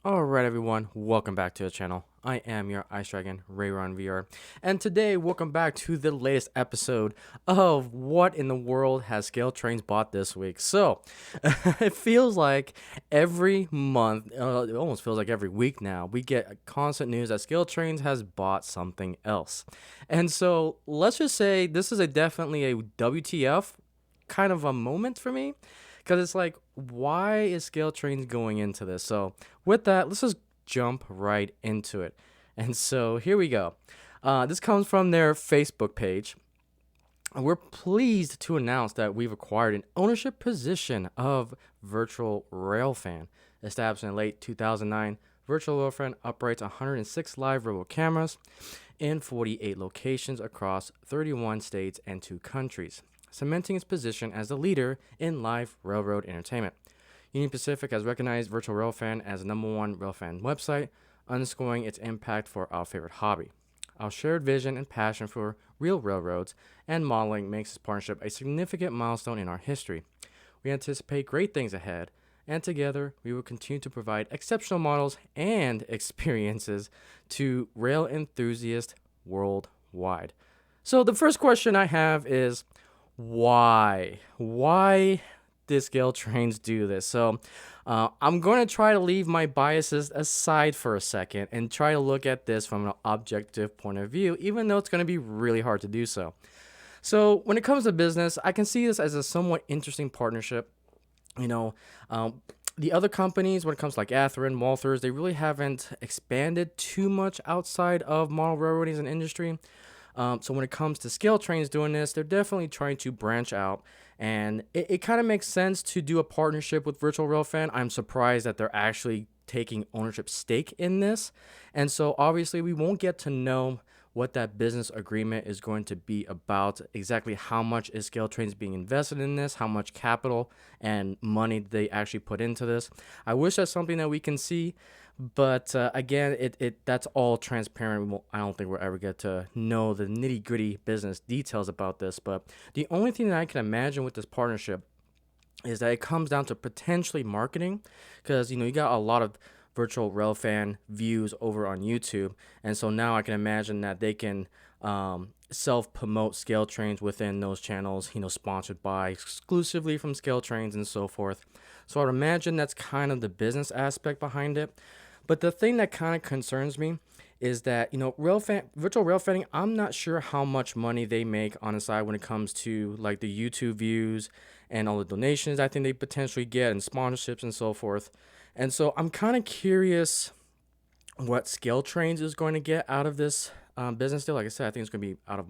Alright everyone, welcome back to the channel. I am your Ice Dragon, Rayron VR, and today welcome back to the latest episode of What in the World Has Scaletrains Bought This Week. So, it feels like every month, it almost feels like every week now, we get constant news that Scaletrains has bought something else. And so, let's just say this is definitely a WTF kind of a moment for me because it's like, why is Scaletrains going into this? So with that, let's just jump right into it. And so here we go. This comes from their Facebook page. We're pleased to announce that we've acquired an ownership position of Virtual Railfan. Established in late 2009, Virtual Railfan operates 106 live railroad cameras in 48 locations across 31 states and 2 countries, cementing its position as the leader in live railroad entertainment. Union Pacific has recognized Virtual Railfan as the #1 railfan website, underscoring its impact for our favorite hobby. Our shared vision and passion for real railroads and modeling makes this partnership a significant milestone in our history. We anticipate great things ahead, and together we will continue to provide exceptional models and experiences to rail enthusiasts worldwide. So the first question I have is why? Why did Scaletrains do this? So I'm going to try to leave my biases aside for a second and try to look at this from an objective point of view, even though it's going to be really hard to do so. So when it comes to business, I can see this as a somewhat interesting partnership. You know, the other companies, when it comes to like Atherin, Walthers, they really haven't expanded too much outside of model railroading as an industry. So when it comes to Scaletrains doing this, they're definitely trying to branch out, and it kind of makes sense to do a partnership with Virtual Railfan. I'm surprised that they're actually taking ownership stake in this, and so obviously we won't get to know what that business agreement is going to be about, exactly how much is Scaletrains being invested in this, how much capital and money they actually put into this. I wish that's something that we can see, but again, that's all transparent. I don't think we'll ever get to know the nitty gritty business details about this. But the only thing that I can imagine with this partnership is that it comes down to potentially marketing, because you got a lot of Virtual Railfan views over on YouTube, and so now I can imagine that they can self-promote Scaletrains within those channels, sponsored by exclusively from Scaletrains and so forth. So I'd imagine that's kind of the business aspect behind it. But the thing that kind of concerns me is that, Virtual Railfanning, I'm not sure how much money they make on the side when it comes to like the YouTube views and all the donations I think they potentially get and sponsorships and so forth. And so I'm kind of curious what Scaletrains is going to get out of this business deal. Like I said, I think it's going to be out of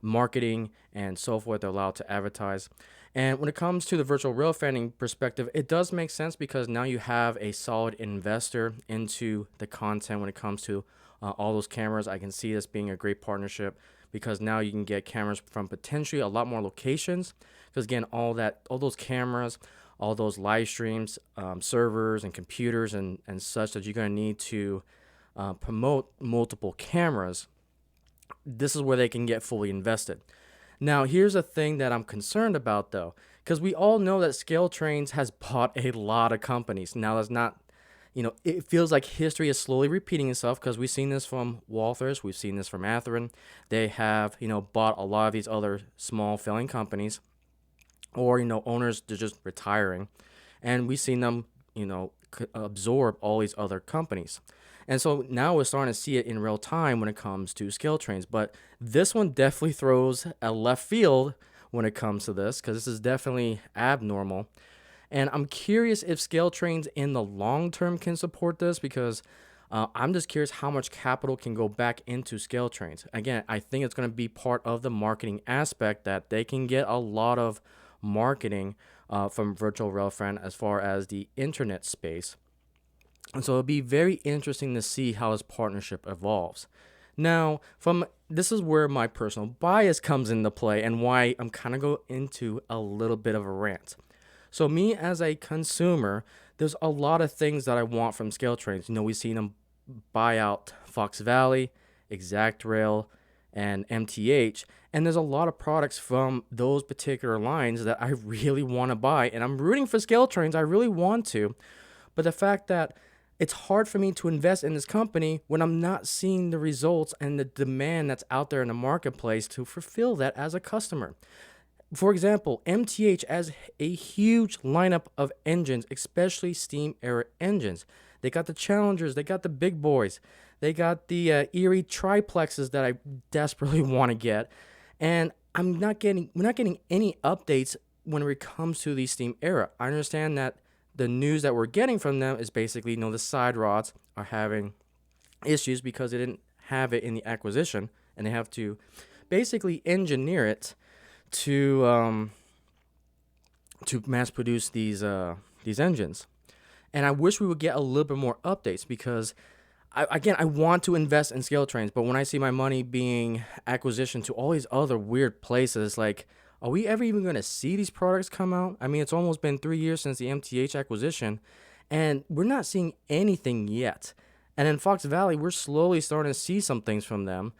marketing and so forth. They're allowed to advertise. And when it comes to the Virtual Railfanning perspective, it does make sense because now you have a solid investor into the content when it comes to all those cameras. I can see this being a great partnership because now you can get cameras from potentially a lot more locations. Because again, all those cameras, all those live streams, servers and computers and such that you're going to need to promote multiple cameras, this is where they can get fully invested. Now, here's a thing that I'm concerned about, though, because we all know that Scaletrains has bought a lot of companies. Now, that's not, it feels like history is slowly repeating itself because we've seen this from Walthers, we've seen this from Atherin. They have, bought a lot of these other small failing companies, or, owners, they're just retiring. And we've seen them, absorb all these other companies. And so now we're starting to see it in real time when it comes to Scaletrains. But this one definitely throws a left field when it comes to this, because this is definitely abnormal. And I'm curious if Scaletrains in the long term can support this, because I'm just curious how much capital can go back into Scaletrains. Again, I think it's going to be part of the marketing aspect that they can get a lot of marketing from Virtual Railfan as far as the internet space. And so it'll be very interesting to see how this partnership evolves. Now, this is where my personal bias comes into play and why I'm kind of going into a little bit of a rant. So me as a consumer, there's a lot of things that I want from Scaletrains. We've seen them buy out Fox Valley, Exact Rail, and MTH, and there's a lot of products from those particular lines that I really want to buy, and I'm rooting for Scaletrains. I really want to. But the fact that it's hard for me to invest in this company when I'm not seeing the results and the demand that's out there in the marketplace to fulfill that as a customer. For example, MTH has a huge lineup of engines, especially steam era engines. They got the Challengers, they got the big boys, they got the Erie triplexes that I desperately want to get, and we're not getting any updates when it comes to the steam era. I understand that the news that we're getting from them is basically, the side rods are having issues because they didn't have it in the acquisition, and they have to basically engineer it to mass produce these engines. And I wish we would get a little bit more updates because I want to invest in Scaletrains, but when I see my money being acquisition to all these other weird places, like, are we ever even going to see these products come out? I mean, it's almost been 3 years since the MTH acquisition, and we're not seeing anything yet. And in Fox Valley, we're slowly starting to see some things from them.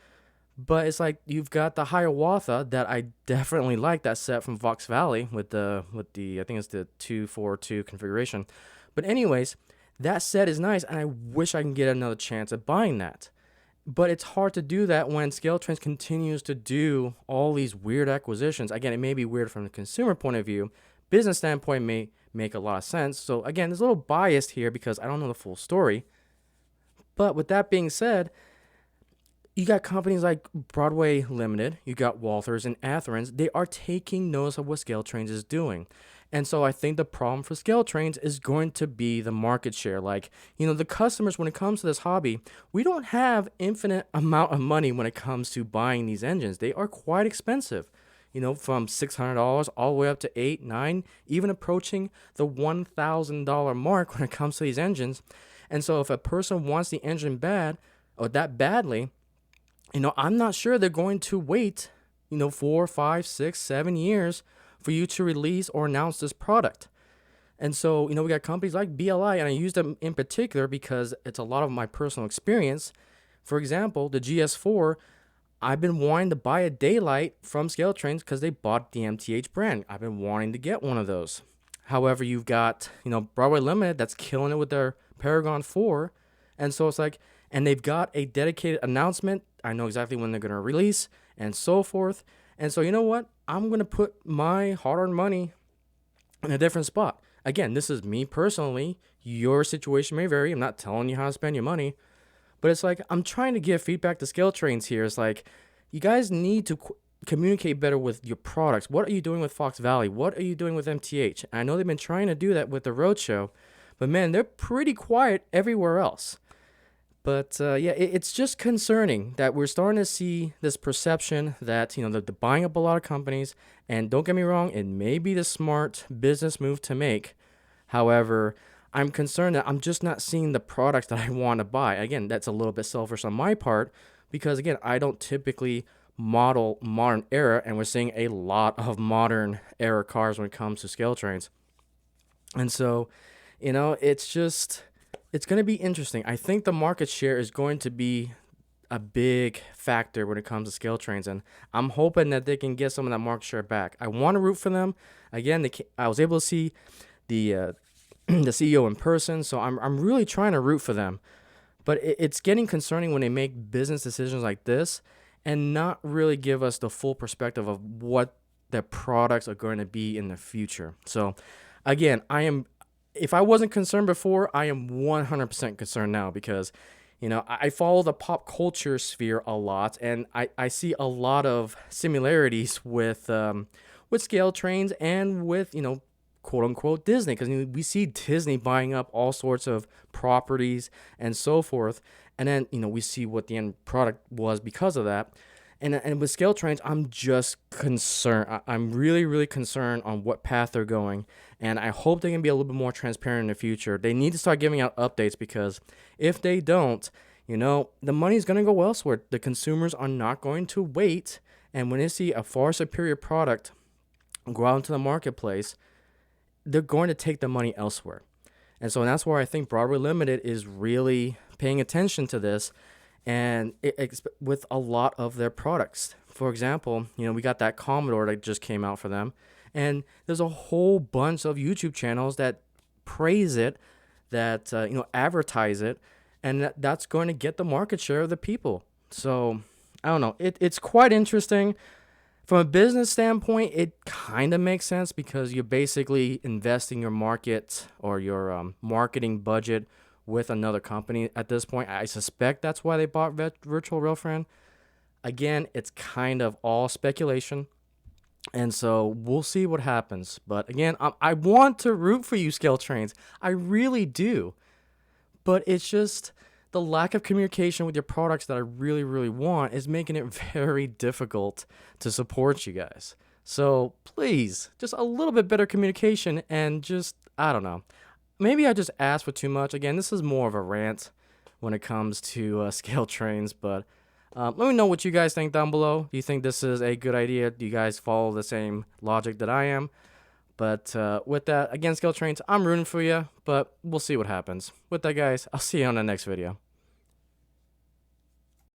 But it's like you've got the Hiawatha that I definitely like, that set from Fox Valley with the I think it's the 242 configuration. But anyways, that set is nice, and I wish I can get another chance at buying that. But it's hard to do that when Scaletrains continues to do all these weird acquisitions. Again, it may be weird from the consumer point of view. Business standpoint may make a lot of sense. So again, there's a little biased here because I don't know the full story. But with that being said, you got companies like Broadway Limited, you got Walthers and Atherans. They are taking notice of what Scaletrains is doing. And so I think the problem for Scaletrains is going to be the market share. Like, the customers, when it comes to this hobby, we don't have infinite amount of money when it comes to buying these engines. They are quite expensive, from $600 all the way up to $8, $9, even approaching the $1,000 mark when it comes to these engines. And so if a person wants the engine bad or that badly, I'm not sure they're going to wait, 4, 5, 6, 7 years for you to release or announce this product. And so, we got companies like BLI, and I use them in particular because it's a lot of my personal experience. For example, the GS4, I've been wanting to buy a Daylight from Scaletrains because they bought the MTH brand. I've been wanting to get one of those. However, you've got, Broadway Limited that's killing it with their Paragon 4. And so it's like, and they've got a dedicated announcement. I know exactly when they're going to release and so forth. And so, you know what? I'm going to put my hard-earned money in a different spot. Again, this is me personally. Your situation may vary. I'm not telling you how to spend your money. But it's like, I'm trying to give feedback to Scaletrains here. It's like, you guys need to communicate better with your products. What are you doing with Fox Valley? What are you doing with MTH? I know they've been trying to do that with the Roadshow. But man, they're pretty quiet everywhere else. But it's just concerning that we're starting to see this perception that, they're buying up a lot of companies. And don't get me wrong, it may be the smart business move to make. However, I'm concerned that I'm just not seeing the products that I want to buy. Again, that's a little bit selfish on my part because, again, I don't typically model modern era, and we're seeing a lot of modern era cars when it comes to Scaletrains. And so, it's going to be interesting. I think the market share is going to be a big factor when it comes to Scaletrains, and I'm hoping that they can get some of that market share back. I want to root for them. Again, I was able to see the the CEO in person, so I'm really trying to root for them. But it's getting concerning when they make business decisions like this and not really give us the full perspective of what their products are going to be in the future. So, again, if I wasn't concerned before, I am 100% concerned now because, I follow the pop culture sphere a lot, and I see a lot of similarities with Scaletrains and with, quote unquote Disney, because we see Disney buying up all sorts of properties and so forth, and then we see what the end product was because of that. And with Scaletrains, I'm just concerned. I'm really, really concerned on what path they're going. And I hope they can be a little bit more transparent in the future. They need to start giving out updates because if they don't, the money's going to go elsewhere. The consumers are not going to wait. And when they see a far superior product go out into the marketplace, they're going to take the money elsewhere. And so that's where I think Broadway Limited is really paying attention to this. And with a lot of their products. For example, we got that Commodore that just came out for them. And there's a whole bunch of YouTube channels that praise it, that advertise it, and that's going to get the market share of the people. So I don't know. It's quite interesting. From a business standpoint, it kind of makes sense because you're basically investing your market or your marketing budget with another company at this point. I suspect that's why they bought Virtual Railfan. Again, it's kind of all speculation. And so we'll see what happens. But again, I want to root for you, Scaletrains. I really do. But it's just the lack of communication with your products that I really, really want is making it very difficult to support you guys. So please, just a little bit better communication and just, I don't know. Maybe I just asked for too much. Again, this is more of a rant when it comes to Scaletrains, but let me know what you guys think down below. Do you think this is a good idea? Do you guys follow the same logic that I am? But with that, again, Scaletrains, I'm rooting for you, but we'll see what happens. With that, guys, I'll see you on the next video.